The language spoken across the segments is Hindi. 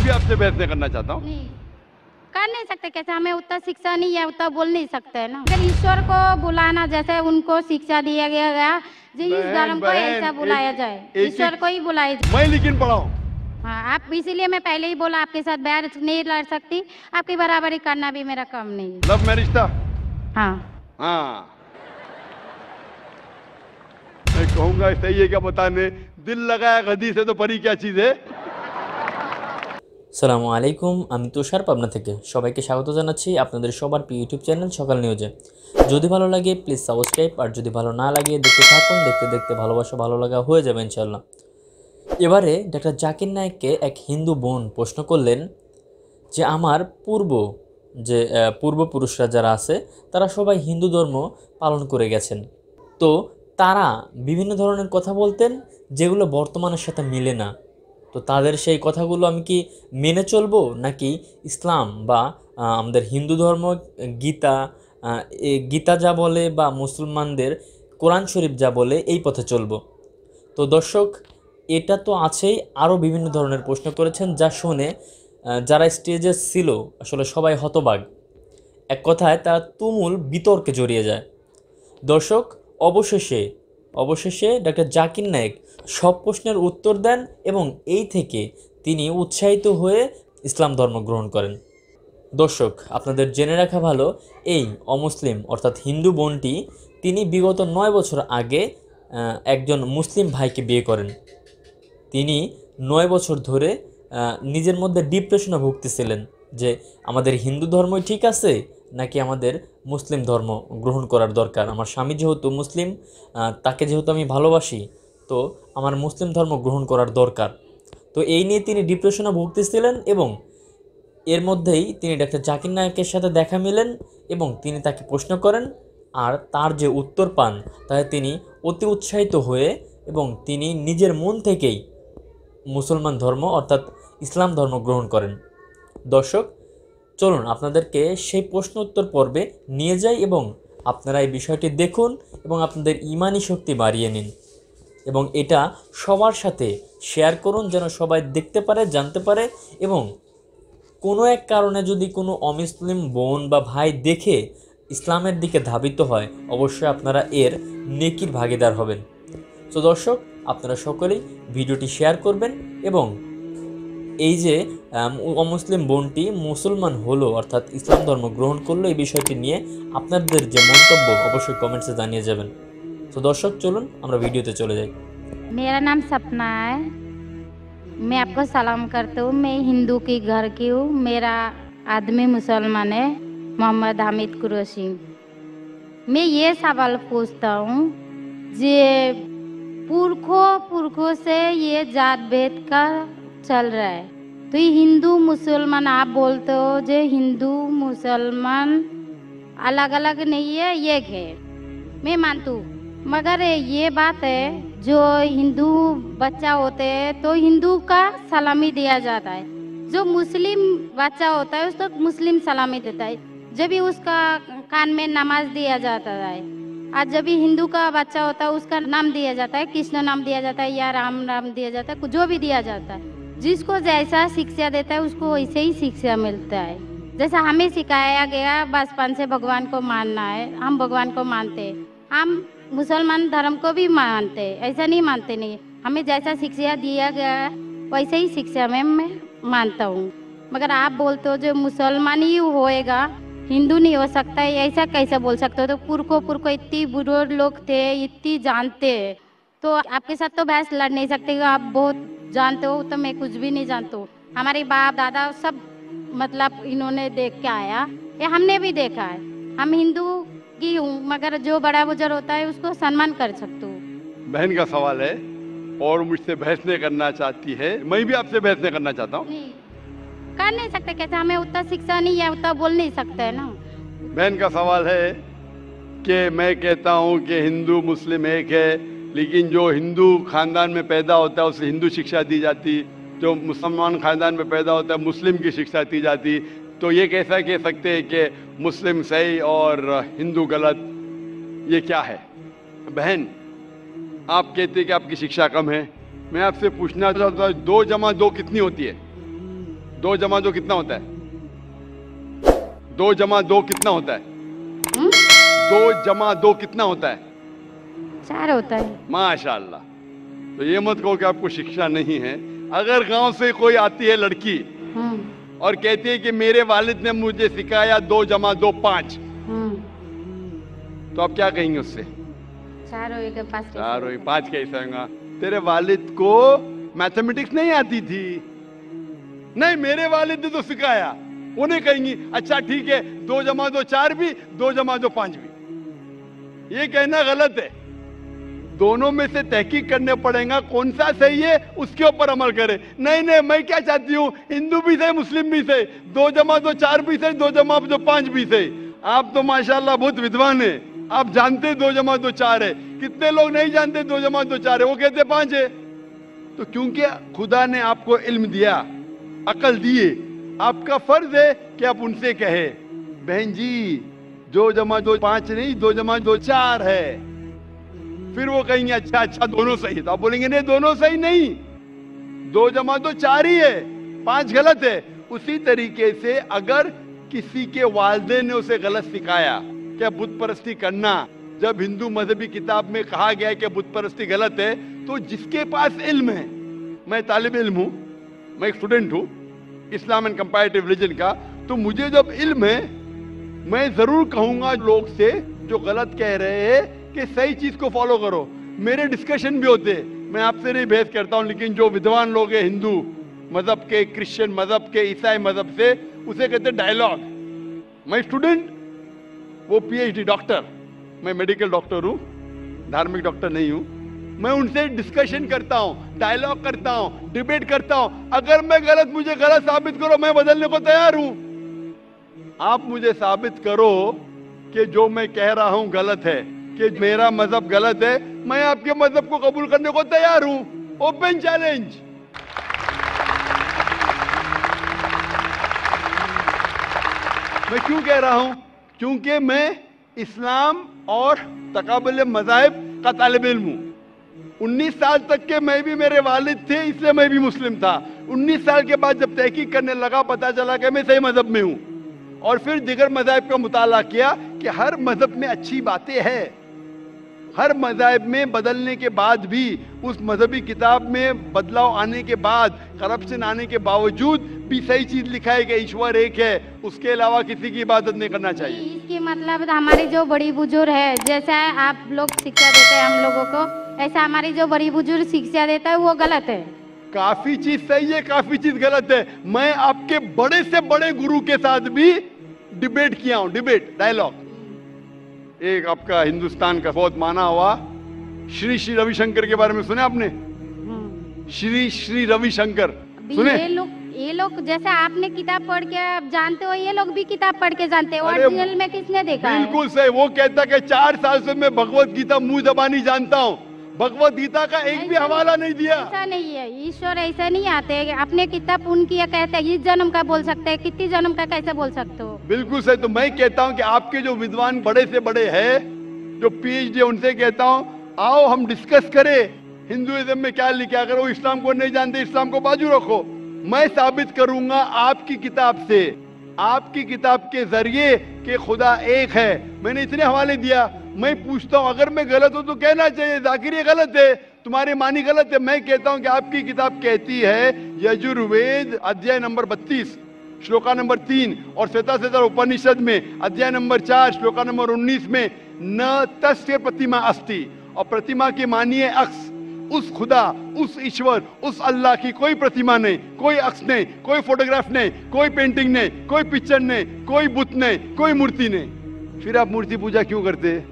भी आपसे बहस नहीं करना चाहता हूँ। नहीं कर नहीं सकते, कैसे? हमें उतना शिक्षा नहीं है, उतना बोल नहीं सकते है ना। अगर ईश्वर को बुलाना जैसे उनको शिक्षा दिया गया जी, इस धर्म को ऐसा बुलाया जाए, ईश्वर को ही बुलाया जाए। मैं लेकिन पढ़ा हूँ। हाँ, आप इसीलिए मैं पहले ही बोला आपके साथ बहस नहीं लड़ सकती, आपकी बराबरी करना भी मेरा काम नहीं है। लव मैरिज था? हाँ हाँ, मैं कहूंगा सही है क्या बताने, दिल लगाया गधी से तो परी क्या चीज है। আসসালামু আলাইকুম, আমি তুষার পাবনা থেকে সবাইকে স্বাগত জানাচ্ছি আপনাদের সবার প্রিয় ইউটিউব চ্যানেল সকাল নিউজে। যদি ভালো লাগে প্লিজ সাবস্ক্রাইব, আর যদি ভালো না লাগে দেখতে থাকুন, দেখতে দেখতে ভালোবাসা ভালো লাগা হয়ে যাবে ইনশাআল্লাহ। এবারে ডক্টর জাকির নায়েককে এক হিন্দু বোন প্রশ্ন করলেন যে আমার পূর্বপুরুষরা যারা আছে তারা সবাই হিন্দু ধর্ম পালন করে গেছেন, তো তারা বিভিন্ন ধরনের কথা বলতেন যেগুলো বর্তমানের সাথে মিলে না, তো তাদের সেই কথাগুলো আমি কি মেনে চলবো নাকি ইসলাম বা আমাদের হিন্দু ধর্ম গীতা যা বলে বা মুসলমানদের কোরআন শরীফ যা বলে এই পথে চলবো। তো দর্শক, এটা তো আছেই, আরও বিভিন্ন ধরনের প্রশ্ন করেছেন যা শুনে যারা স্টেজে ছিল আসলে সবাই হতবাক, এক কথায় তারা তুমুল বিতর্কে জড়িয়ে যায়। দর্শক, অবশেষে ডক্টর জাকির নায়েক সব প্রশ্নের উত্তর দেন এবং এই থেকে তিনি উৎসাহিত হয়ে ইসলাম ধর্ম গ্রহণ করেন। দর্শক, আপনাদের জেনে রাখা ভালো, এই অমুসলিম অর্থাৎ হিন্দু বোনটি তিনি বিগত 9 বছর আগে একজন মুসলিম ভাইকে বিয়ে করেন। তিনি 9 বছর ধরে নিজের মধ্যে ডিপ্রেশনে ভুগতেছিলেন যে আমাদের হিন্দু ধর্মই ঠিক আছে নাকি আমাদের মুসলিম ধর্ম গ্রহণ করার দরকার। আমার স্বামী যেহেতু মুসলিম, তাকে যেহেতু আমি ভালোবাসি, তো আমার মুসলিম ধর্ম গ্রহণ করার দরকার। তো এই নিয়ে তিনি ডিপ্রেশনে ভুগতেছিলেন এবং এর মধ্যেই তিনি ডক্টর জাকির নায়েকের সাথে দেখা মেলেন এবং তিনি তাকে প্রশ্ন করেন, আর তার যে উত্তর পান তাতে তিনি অতি উৎসাহিত হয়ে এবং তিনি নিজের মন থেকেই মুসলমান ধর্ম অর্থাৎ ইসলাম ধর্ম গ্রহণ করেন। দর্শক, চলুন আপনাদেরকে সেই প্রশ্ন উত্তর পর্বে নিয়ে যাই এবং আপনারা এই বিষয়টি দেখুন এবং আপনাদের ঈমানি শক্তি বাড়িয়ে নিন এবং এটা সবার সাথে শেয়ার করুন যেন সবাই দেখতে পারে, জানতে পারে, এবং কোনো এক কারণে যদি কোনো অমুসলিম বোন বা ভাই দেখে ইসলামের দিকে ধাবিত হয়, অবশ্যই আপনারা এর নেকির ভাগীদার হবেন। তো দর্শক, আপনারা সকলেই ভিডিওটি শেয়ার করবেন এবং এই যে অমুসলিম বোনটি মুসলমান হলো অর্থাৎ ইসলাম ধর্ম গ্রহণ করলো এই বিষয়টি নিয়ে আপনাদের যে মন্তব্য অবশ্যই কমেন্টসে জানিয়ে যাবেন। তো দর্শক, চলুন আমরা ভিডিওতে চলে যাই। मेरा नाम सपना है, मैं आपको सलाम करता हूँ। मैं हिंदू की घर की हूँ, मेरा आदमी मुसलमान है, मोहम्मद हामिद कुरैशी। मैं ये सवाल पूछता हूँ, जे पुरखों से ये जात भेद का चल रहा है, तो ये हिंदू मुसलमान आप बोलते हो जो हिंदू मुसलमान अलग अलग नहीं है, एक है, मैं मानती हूँ। मगर ये बात है जो हिंदू बच्चा होते हैं तो हिंदू का सलामी दिया जाता है, जो मुस्लिम बच्चा होता है उसको मुस्लिम सलामी देता है, जब भी उसका कान में नमाज दिया जाता है। और जब भी हिंदू का बच्चा होता है उसका नाम दिया जाता है, कृष्ण नाम दिया जाता है या राम नाम दिया जाता है, जो भी दिया जाता है। जिसको जैसा शिक्षा देता है उसको वैसे ही शिक्षा मिलता है। जैसा हमें सिखाया गया बचपन से भगवान को मानना है, हम भगवान को मानते हैं, हम मुसलमान धर्म को भी मानते हैं, ऐसा नहीं मानते नहीं। हमें जैसा शिक्षा दिया गया है वैसे ही शिक्षा में मैं मानता हूँ। मगर आप बोलते हो जो मुसलमान ही होएगा, हिंदू नहीं हो सकता है, ऐसा कैसे बोल सकते हो? तो पुरखों इतनी बुरे लोग थे, इतनी जानते हैं, तो आपके साथ तो बहस लड़ नहीं सकते। आप बहुत जानते हो तो मैं कुछ भी नहीं जानता हूँ। हमारे बाप दादा सब मतलब इन्होंने देख के आया, ये हमने भी देखा है। हम हिंदू की हूँ, मगर जो बड़ा बुजुर्ग होता है उसको सम्मान कर सकते हो। बहन का सवाल है और मुझसे बहस नहीं करना चाहती है, मैं भी आपसे बहस नहीं करना चाहता हूँ। नहीं कर नहीं सकते, कैसे? हमें उतना शिक्षा नहीं है, उतना बोल नहीं सकते है ना। बहन का सवाल है कि मैं कहता हूँ कि हिंदू मुस्लिम एक है, लेकिन जो हिंदू खानदान में पैदा होता है उसे हिंदू शिक्षा दी जाती, जो मुसलमान खानदान में पैदा होता है मुस्लिम की शिक्षा दी जाती। तो ये कैसा कह सकते हैं कि मुस्लिम सही और हिंदू गलत? ये क्या है? बहन, आप कहते हैं कि आपकी शिक्षा कम है, मैं आपसे पूछना चाहता हूँ 2 जमा 2 कितनी होती है? 2 जमा 2 कितना होता है? 2 जमा 2 कितना होता है? 2 जमा 2 कितना होता है? 4 होता है। माशाल्लाह। तो ये मत कहो कि आपको शिक्षा नहीं है। अगर गांव से कोई आती है लड़की और कहती है कि मेरे वालिद ने मुझे सिखाया 2 जमा 2 5, तो आप क्या कहेंगे उससे? 4 होएगा 5 4 और 5 कैसे होगा? तेरे वालिद को मैथमेटिक्स नहीं आती थी? नहीं, मेरे वालिद ने तो सिखाया। उन्हें कहेंगी अच्छा ठीक है, 2 जमा 2 4 भी, 2 जमा 2 5 भी। ये कहना गलत है। दोनों में से तहकीक करने पड़ेगा कौन सा सही है, उसके ऊपर अमल करे। नहीं नहीं, मैं क्या चाहती हूँ, हिंदू भी सही मुस्लिम भी सही, 2 जमा 2 4 भी सही, 2 जमा 2 5 भी सही। आप तो माशाल्लाह बहुत विद्वान है, आप जानते 2 जमा 2 4 है। कितने लोग नहीं जानते 2 जमा 2 4 है, वो कहते 5 है। तो क्योंकि खुदा ने आपको इल्म दिया, अकल दिए, आपका फर्ज है कि आप उनसे कहे बहन जी 2 जमा 2 5 नहीं, 2 जमा 2 4 है। फिर वो कहेंगे अच्छा अच्छा दोनों सही, तो आप बोलेंगे नहीं दोनों सही नहीं, 2 जमा 2 4 ही है, 5 गलत है। उसी तरीके से अगर किसी के वालिदैन ने उसे गलत सिखाया क्या बुत परस्ती करना, जब हिंदू मजहबी किताब में कहा गया है कि बुत परस्ती गलत है, तो जिसके पास इल्म है, मैं तालिब इल्म हूं, मैं एक स्टूडेंट हूं इस्लाम एंड कंपैरेटिव रिलीजन का, तो मुझे जब इल्म है मैं जरूर कहूंगा लोग से जो गलत कह रहे हैं कि सही चीज को फॉलो करो। मेरे डिस्कशन भी होते, मैं आपसे नहीं बहस करता हूं, लेकिन जो विद्वान लोग हैं हिंदू मजहब के, क्रिश्चियन मजहब के, ईसाई मजहब से, उसे कहते डायलॉग। मैं स्टूडेंट, वो पीएचडी डॉक्टर, मैं मेडिकल डॉक्टर हूं, धार्मिक डॉक्टर नहीं हूं। मैं उनसे डिस्कशन करता हूं, डायलॉग करता हूं, डिबेट करता हूं। अगर मैं गलत, मुझे गलत साबित करो, मैं बदलने को तैयार हूं। आप मुझे साबित करो कि जो मैं कह रहा हूं गलत है, कि मेरा मजहब गलत है, मैं आपके मजहब को कबूल करने को तैयार हूं। Open challenge. मैं क्यों कह रहा हूं? क्योंकि मैं इस्लाम और तकाबुल मज़ाहिब का तालिब इल्म हूं। 19 साल तक के मैं भी, मेरे वालिद थे इसलिए मैं भी मुस्लिम था। 19 साल के बाद जब तहकीक करने लगा, पता चला कि मैं सही मजहब में हूं, और फिर दिगर मज़ाहिब का मुताला किया कि हर मजहब में अच्छी बातें हैं। हर मज़ाहिब में बदलने के बाद भी, उस मजहबी किताब में बदलाव आने के बाद, करप्शन आने के बावजूद भी सही चीज लिखा है कि ईश्वर एक है, उसके अलावा किसी की इबादत नहीं करना चाहिए। इसके मतलब हमारे जो बड़ी बुजुर्ग है, जैसा आप लोग शिक्षा देते हैं हम लोगों को, ऐसा हमारी जो बड़ी बुजुर्ग शिक्षा देता है वो गलत है। काफी चीज सही है, काफी चीज गलत है। मैं आपके बड़े से बड़े गुरु के साथ भी डिबेट किया हूं, डिबेट, डायलॉग। एक आपका हिंदुस्तान का बहुत माना हुआ श्री श्री रविशंकर के बारे में सुने आपने? श्री श्री रविशंकर सुने? ये लोग जैसे आपने किताब पढ़ के आप जानते हो, ये लोग भी किताब पढ़ के जानते हो। ओरिजिनल में किसने देखा है? बिल्कुल सही। वो कहता कि 4 साल से मैं भगवत गीता मुंह जबानी जानता हूँ, भगवत गीता का एक भी हवाला नहीं दिया। ऐसा नहीं है, ईश्वर ऐसा नहीं आते। अपने किताब उनकी कहते हैं, इस जन्म का बोल सकते हैं, कितनी जन्म का कैसे बोल सकते हो? बिल्कुल सही। तो मैं कहता हूँ कि आपके जो विद्वान बड़े से बड़े हैं, जो पीएचडी, उनसे कहता हूँ आओ हम डिस्कस करें हिंदुइज्म में क्या लिखा। अगर वो इस्लाम को नहीं जानते, इस्लाम को बाजू रखो। मैं साबित करूंगा आपकी किताब से, आपकी किताब के जरिए कि खुदा एक है। मैंने इतने हवाले दिया। मैं पूछता हूं अगर मैं गलत हूं तो कहना चाहिए जाकिर ये गलत है, तुम्हारी मानी गलत है। मैं कहता हूं कि आपकी किताब कहती है यजुर्वेद अध्याय नंबर 32 श्लोका नंबर 3 और श्वेताश्वेतर उपनिषद में अध्याय नंबर 4 श्लोका नंबर 19 में न तस्य प्रतिमा अस्ति, और प्रतिमा की मानिए अक्स। उस खुदा, उस ईश्वर, उस अल्लाह की कोई प्रतिमा नहीं, कोई अक्स नहीं, कोई फोटोग्राफ नहीं, कोई पेंटिंग नहीं, कोई पिक्चर नहीं, कोई बुत नहीं, कोई मूर्ति नहीं। फिर आप मूर्ति पूजा क्यों करते हैं?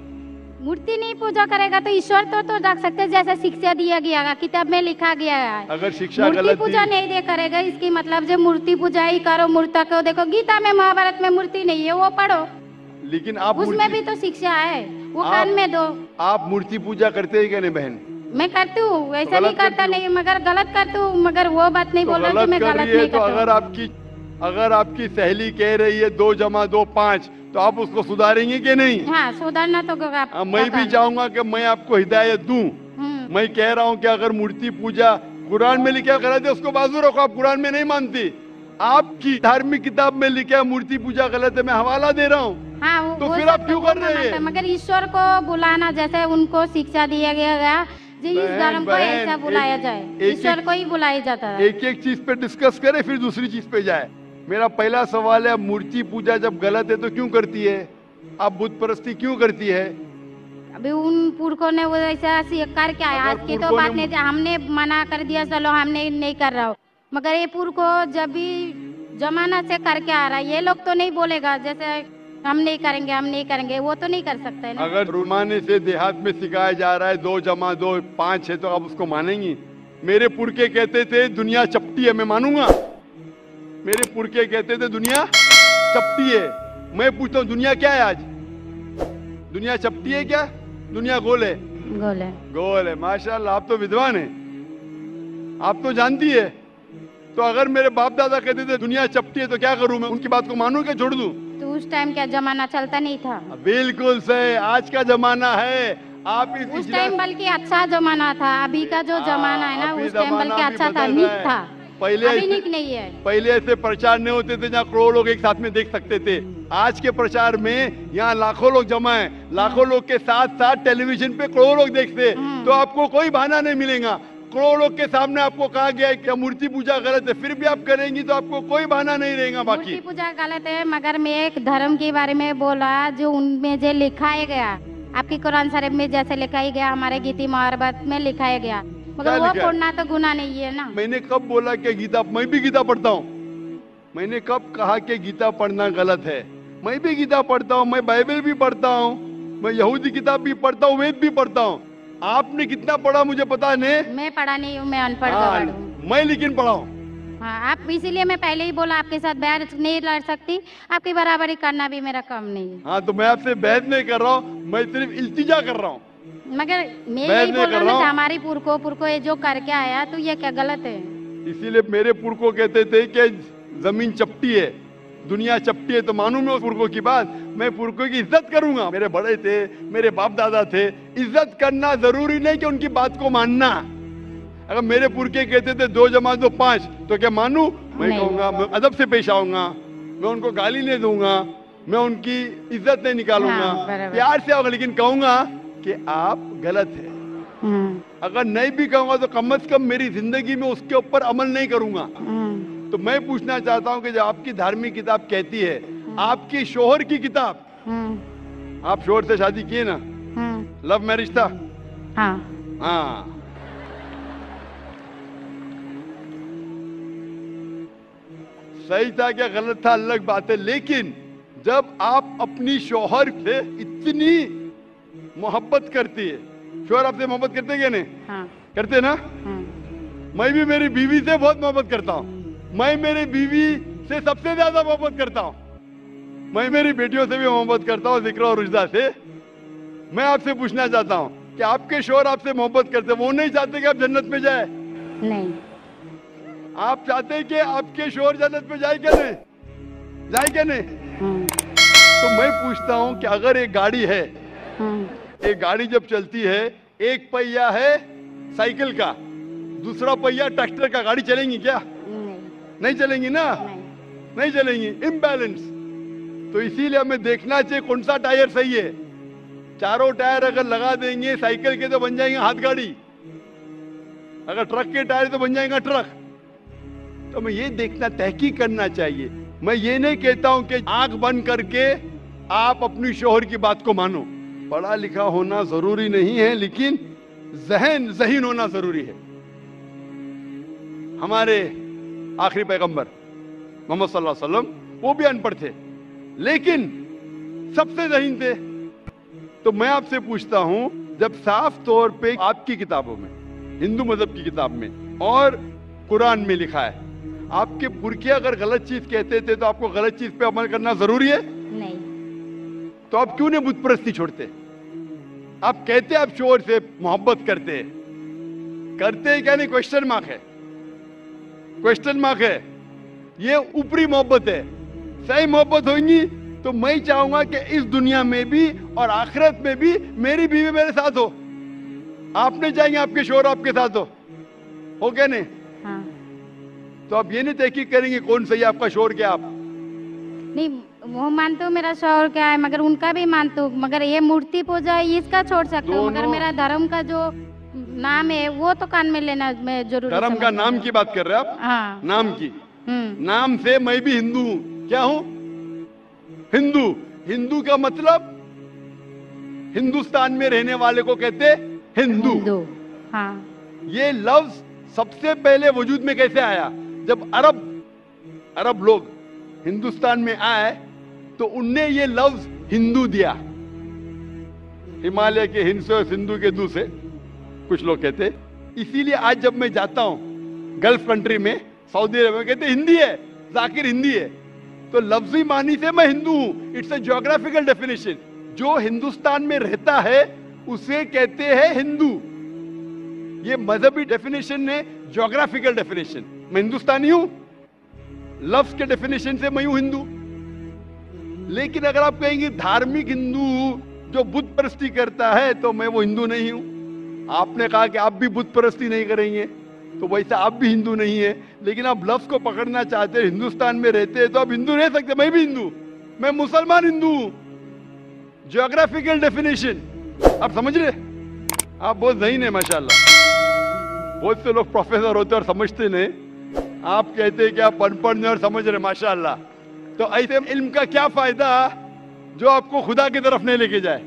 मूर्ति नहीं पूजा करेगा तो ईश्वर तो रख सकते हैं, जैसे शिक्षा दिया गया है, किताब में लिखा गया है। अगर शिक्षा मूर्ति गलत पूजा नहीं दे करेगा, इसकी मतलब जो मूर्ति पूजा ही करो, मूर्ता को देखो, गीता में महाभारत में मूर्ति नहीं है, वो पढ़ो। लेकिन आप उसमें भी तो शिक्षा है, वो कान में दो। आप मूर्ति पूजा करते हैं क्या नहीं बहन? मैं करती हूँ, ऐसा नहीं करता नहीं, मगर गलत करती हूँ। मगर वो बात नहीं बोल रही कि मैं गलत नहीं करता। अगर आपकी सहेली कह रही है 2 जमा 2 5, तो आप उसको सुधारेंगे कि नहीं? हाँ, सुधारना तो मैं भी चाहूंगा कि मैं आपको हिदायत दूं। मैं कह रहा हूं कि अगर मूर्ति पूजा कुरान में लिखा गलत है, उसको बाजू रखो। आप कुरान में नहीं मानती, आपकी धार्मिक किताब में लिखा है मूर्ति पूजा गलत है, मैं हवाला दे रहा हूँ। हाँ तो वो फिर सब आप क्यों वो कर रहे मनाते हैं? हैं, मगर ईश्वर को बुलाना जैसे उनको शिक्षा दिया गया जी, इस बहन, धर्म को बहन, ऐसा बुलाया एक- जाए, एक- ईश्वर को ही बुलाया जाता है। एक एक चीज पे डिस्कस करे फिर दूसरी चीज पे जाए। मेरा पहला सवाल है, मूर्ति पूजा जब गलत है तो क्यों करती है? आप बुत परस्ती क्यों करती है? अभी उन पुरखों ने वो ऐसा स्वीकार किया है, अगर आज की तो पुरखों बात ने- नहीं, हमने मना कर दिया चलो हमने नहीं कर रहा हो, मगर ये पुरखों जब भी जमाना से करके आ रहा है, ये लोग तो नहीं बोलेगा जैसे हम नहीं करेंगे हम नहीं करेंगे, वो तो नहीं कर सकते ना। अगर रुमाने से देहात में सिखाया जा रहा है 2 जमा 2 5 है तो आप उसको मानेंगी? मेरे पुरखे कहते थे दुनिया चपटी है, मैं मानूंगा? मेरे पुरखे कहते थे दुनिया चपटी है, मैं पूछता हूँ दुनिया क्या है आज? दुनिया चपटी है क्या? दुनिया गोल है? गोले गोल है। माशाल्लाह, आप तो विद्वान हैं, आप तो जानती है। तो अगर मेरे बाप दादा कहते थे दुनिया चपटी है तो क्या करूं मैं? उनकी बात को मानूं क्या छोड़ दूं? तो उस टाइम क्या जमाना चलता नहीं था? बिल्कुल सही, आज का जमाना है। आप इस उस टाइम बल्कि अच्छा जमाना था, अभी का जो जमाना है ना अभी उस टाइम बल्कि जमाना भी अच्छा था, बदल नीक रहा है। था। पहले अभी ऐसे- नीक नहीं है। पहले ऐसे प्रचार नहीं होते थे जहाँ करोड़ों लोग एक साथ में देख सकते थे। आज के प्रचार में यहाँ लाखों लोग जमा है, लाखों लोग के साथ साथ टेलीविजन पे करोड़ों लोग देखते हैं, तो आपको कोई बहाना नहीं मिलेगा। करोड़ों लोग के सामने आपको कहा गया है कि मूर्ति पूजा गलत है, फिर भी आप करेंगी तो आपको कोई बहाना नहीं रहेगा। मूर्ति बाकी पूजा गलत है, मगर मैं एक धर्म के बारे में बोला जो उनमें जो लिखाया गया, आपकी कुरान शरीफ में जैसे लिखाया गया, हमारे गीति महाभारत में लिखाया गया, क्या मगर वो लिखा है? पढ़ना तो गुनाह नहीं है ना। मैंने कब बोला कि गीता, मैं भी गीता पढ़ता हूँ? मैंने कब कहा कि गीता पढ़ना गलत है? मैं भी गीता पढ़ता हूँ, मैं बाइबल भी पढ़ता हूँ, मैं यहूदी किताब भी पढ़ता हूँ, वेद भी पढ़ता हूँ। आपने कितना पढ़ा मुझे पता नहीं। मैं पढ़ा नहीं हूँ, मैं अनपढ़ हाँ, गवार हूँ। मैं लेकिन पढ़ा हूँ। हाँ, आप इसीलिए मैं पहले ही बोला आपके साथ बहस नहीं लड़ सकती, आपकी बराबरी करना भी मेरा काम नहीं है। हाँ, तो मैं आपसे बहस नहीं कर रहा हूँ, मैं सिर्फ इल्तिजा कर रहा हूँ। मगर मैं बहस यही नहीं बोल कर रहा रहा हूँ हूँ। कि हमारी पुरखों ये जो करके आया तो ये क्या गलत है? इसीलिए मेरे पुरखों कहते थे कि जमीन चपटी है, दुनिया चपटी है, तो मानूं मैं उस पुरखों की बात? मैं पुरखों की इज्जत करूंगा। मेरे बड़े थे, मेरे बाप दादा थे, इज्जत करना जरूरी नहीं कि उनकी बात को मानना। अगर मेरे पुरखे कहते थे 2 जमा 2 5 तो क्या मानूं? मैं नहीं। कहूंगा, मैं अदब से पेश आऊंगा, मैं उनको गाली नहीं दूंगा, मैं उनकी इज्जत नहीं निकालूंगा, हाँ, बराबर। प्यार से आऊंगा, लेकिन कहूंगा कि आप गलत है। अगर नहीं भी कहूंगा तो कम से कम मेरी जिंदगी में उसके ऊपर अमल नहीं करूंगा। तो मैं पूछना चाहता हूं कि जब आपकी धार्मिक किताब कहती है, आपकी शोहर की किताब, आप शोहर से शादी किए ना, लव मैरिज था? हाँ हाँ, सही था क्या गलत था अलग बात है, लेकिन जब आप अपनी शोहर से इतनी मोहब्बत करती है, शोहर आपसे मोहब्बत करते क्या नहीं? हाँ करते ना? मैं भी मेरी बीवी से बहुत मोहब्बत करता हूँ, मैं मेरी बीवी से सबसे ज्यादा मोहब्बत करता हूँ, मैं मेरी बेटियों से भी मोहब्बत करता हूँ, जिक्र और रुजदा से। मैं आपसे पूछना चाहता हूँ कि आपके शोहर आपसे मोहब्बत करते, वो नहीं चाहते कि आप जन्नत में जाए? नहीं, आप चाहते हैं कि आपके शोहर जन्नत में जाए क्या नहीं? जाए क्या नहीं? तो मैं पूछता हूँ कि अगर एक गाड़ी है, एक गाड़ी जब चलती है, एक पहिया है साइकिल का, दूसरा पहिया ट्रैक्टर का, गाड़ी चलेंगी क्या? नहीं चलेंगी ना? नहीं चलेंगी, इम्बैलेंस। तो इसीलिए हमें देखना चाहिए कौन सा टायर सही है। चारों टायर अगर लगा देंगे साइकिल के तो बन जाएंगे हाथ गाड़ी, अगर ट्रक के टायर तो बन जाएगा ट्रक। तो हमें ये देखना, तहकीक करना चाहिए। मैं ये नहीं कहता हूं कि आंख बंद करके आप अपनी शोहर की बात को मानो। पढ़ा लिखा होना जरूरी नहीं है, लेकिन ज़हीन होना जरूरी है। हमारे आखिरी पैगंबर मोहम्मद सल्लल्लाहु अलैहि वसल्लम, वो भी अनपढ़ थे लेकिन सबसे ज़हीन थे। तो मैं आपसे पूछता हूं, जब साफ तौर पे आपकी किताबों में, हिंदू मजहब की किताब में और कुरान में लिखा है, आपके पुरखे अगर गलत चीज कहते थे तो आपको गलत चीज पे अमल करना जरूरी है? नहीं। तो आप क्यों नहीं बुत परस्ती छोड़ते? आप कहते आप शोहर से मोहब्बत करते हैं क्या नहीं? क्वेश्चन मार्क है, क्वेश्चन मार्क है। ये ऊपरी मोहब्बत है। सही मोहब्बत होगी तो मैं चाहूंगा कि इस दुनिया में भी और आखिरत में भी मेरी बीवी मेरे साथ हो। आप नहीं चाहेंगे आपके शोहर आपके साथ हो क्या नहीं? हाँ। तो आप ये नहीं तहकीक करेंगे कौन सही आपका शोर क्या आप? नहीं, वो मानते हो मेरा शौर क्या है, मगर उनका भी मानते हो, मगर ये मूर्ति पूजा इसका छोड़ सकते हो, मगर दोनों- मेरा धर्म का जो नाम है वो तो कान में लेना मैं जरूरी धर्म का समझती नाम हूँ। की बात कर रहे हैं आप? हाँ। नाम की। नाम से मैं भी हिंदू हूं। क्या हूं? हिंदू। हिंदू का मतलब हिंदुस्तान में रहने वाले को कहते हिंदू। हिंदू। हाँ। ये लफ्ज सबसे पहले वजूद में कैसे आया? जब अरब लोग हिंदुस्तान में आए तो उनने ये लफ्ज हिंदू दिया। हिमालय के हिंद से और सिंधु के दू से कुछ लोग कहते। इसीलिए आज जब मैं जाता हूं गल्फ कंट्री में, सऊदी अरब में, कहते हिंदी है, जाकिर हिंदी है। तो लफ्जी मानी से मैं हिंदू हूं। It's a geographical definition. जो हिंदुस्तान में रहता है उसे कहते हैं हिंदू। ये मजहबी डेफिनेशन है, ज्योग्राफिकल डेफिनेशन। मैं हिंदुस्तानी हूं, लफ्ज के डेफिनेशन से मैं हूं हिंदू। लेकिन अगर आप कहेंगे धार्मिक हिंदू जो बुत परस्ती करता है तो मैं वो हिंदू नहीं हूं। आपने कहा कि आप भी बुत परस्ती नहीं करेंगे तो वैसे आप भी हिंदू नहीं है। लेकिन आप लफ्ज को पकड़ना चाहते हैं, हिंदुस्तान में रहते हैं तो आप हिंदू रह सकते। मैं भी हिंदू, मैं मुसलमान हिंदू हूं। ज्योग्राफिकल डेफिनेशन आप समझ रहे? आप बहुत ज़हीन है माशाल्लाह। बहुत से लोग प्रोफेसर होते और समझते नहीं। आप कहते हैं कि आप अनपढ़ नहीं और समझ रहे, माशाल्लाह। तो ऐसे इल्म का क्या फायदा जो आपको खुदा की तरफ नहीं लेके जाए?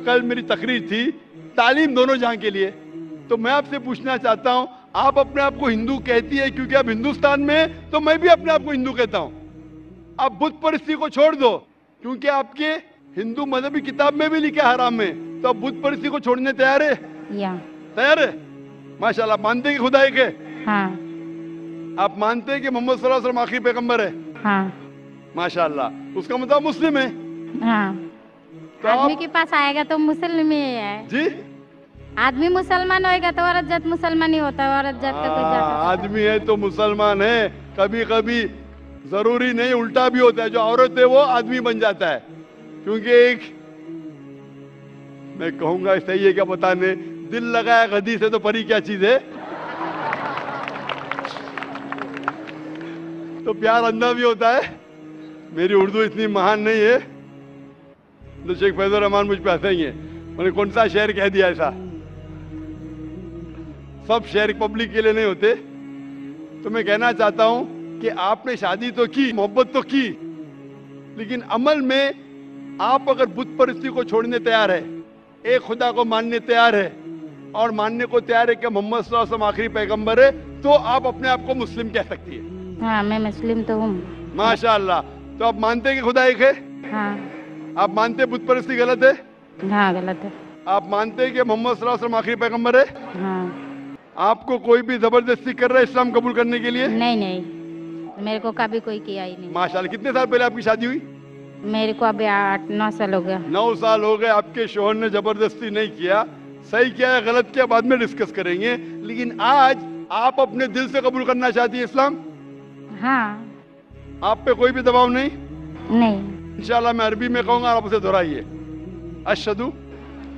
कल मेरी तकरीर थी तालीम दोनों जहां के लिए। तो मैं आपसे पूछना चाहता हूं, आप अपने आप को हिंदू कहती है क्योंकि आप हिंदुस्तान में हैं, तो मैं भी अपने आप को हिंदू कहता हूं। आप बुत परस्ती को छोड़ दो क्योंकि आपके हिंदू मजहबी किताब में भी लिखा है हराम में, तो आप बुत परस्ती को छोड़ने तैयार है? तैयार है? माशाल्लाह। मानते हैं कि खुदा एक है? हाँ। आप मानते हैं कि मोहम्मद सल्लल्लाहु अलैहि वसल्लम आखिरी पैगंबर है? हाँ। माशाल्लाह। उसका मतलब मुस्लिम है? हाँ। तो आदमी आप के पास आएगा तो मुसलमान ही है। जी, आदमी मुसलमान होएगा तो औरत जात मुसलमान ही होता है। औरत जात का कोई जात होता है। आदमी है तो मुसलमान है। कभी कभी जरूरी नहीं, उल्टा भी होता है। जो औरत है वो आदमी बन जाता है। क्योंकि एक मैं कहूंगा सही है क्या बताने, दिल लगाया गधी से तो परी क्या चीज है। तो प्यार अंधा भी होता है। मेरी उर्दू इतनी महान नहीं है तो शेख फैजुर रहमान मुझ पे हंसेंगे। मैंने कौन सा शेर कह दिया ऐसा? सब शेर पब्लिक के लिए नहीं होते। तो मैं कहना चाहता हूं कि आपने शादी तो की, मोहब्बत तो की, लेकिन अमल में आप अगर बुत परस्ती को छोड़ने तैयार है, एक खुदा को मानने तैयार है और मानने को तैयार है कि मोहम्मद सल्लल्लाहु अलैहि वसल्लम आखिरी पैगंबर है, तो आप अपने आप को मुस्लिम कह सकती है। हाँ, मैं मुस्लिम तो हूँ। माशाअल्लाह। तो आप मानते हैं कि खुदा एक है? हाँ। आप मानते हैं बुत परस्ती गलत है? हाँ, गलत है। आप मानते हैं कि मोहम्मद सल्लल्लाहु अलैहि वसल्लम आखिरी पैगंबर है? हाँ। आपको कोई भी जबरदस्ती कर रहा है इस्लाम कबूल करने के लिए? नहीं नहीं, मेरे को कभी कोई किया ही नहीं। माशाल्लाह। कितने साल पहले आपकी शादी हुई? मेरे को अभी 8-9 साल हो गया। 9 साल हो गए। आपके शोहर ने जबरदस्ती नहीं किया। सही किया है गलत किया बाद में डिस्कस करेंगे। लेकिन आज आप अपने दिल से कबूल करना चाहती है इस्लाम? हाँ। आप पे कोई भी दबाव नहीं? नहीं। इंशाल्लाह मैं अरबी में कहूंगा, आप उसे दोहराइए। अशहदु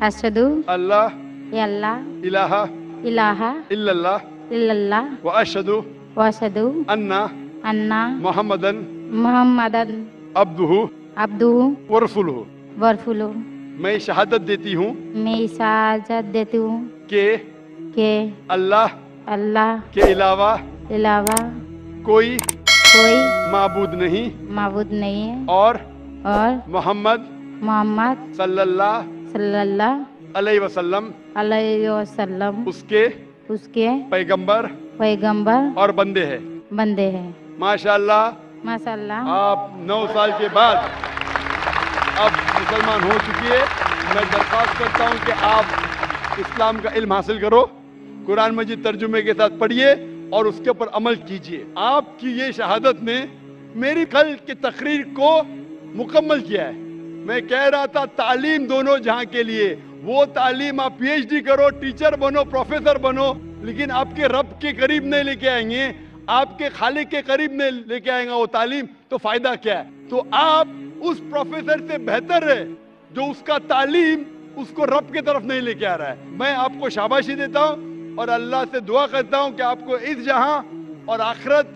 अशहदु अल्लाह अल्लाह इलाहा इलाहा इल्लल्लाह इल्लल्लाह व अशहदु व अशहदु अन्ना अन्ना मुहम्मदन मुहम्मदन अब्दुहु अब्दुहु व रसूलुहु। व रसूलुहु। मैं शहादत देती हूँ मैं इजाजत देती हूँ कि अल्लाह के अलावा कोई माबूद नहीं है और और मोहम्मद मोहम्मद सल्लल्लाहु अलैहि वसल्लम उसके पैगंबर और बंदे हैं। माशाल्लाह। माशाल्लाह। आप 9 साल के बाद अब मुसलमान हो चुकी है। मैं दरख्वास्त करता हूँ कि आप इस्लाम का इल्म हासिल करो, कुरान मजीद तर्जुमे के साथ पढ़िए और उसके ऊपर अमल कीजिए। आपकी ये शहादत ने मेरी कल की तकरीर को मुकम्मल किया है। मैं कह रहा था तालीम दोनों जहां के लिए, वो तालीम आप पीएचडी करो, टीचर बनो, प्रोफेसर बनो, लेकिन आपके रब के करीब नहीं लेके आएंगे, आपके खालिक के करीब नहीं लेके आएगा वो तालीम, तो फायदा क्या है? तो आप उस प्रोफेसर से बेहतर है जो उसका तालीम उसको रब की तरफ नहीं लेके आ रहा है। मैं आपको शाबाशी देता हूँ और अल्लाह से दुआ करता हूँ कि आपको इस जहां और आखिरत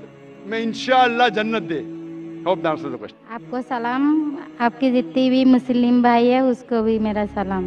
मैं इंशाअल्लाह जन्नत दे। Hope the answer the question. आपको सलाम, आपके जितने भी मुस्लिम भाई है उसको भी मेरा सलाम।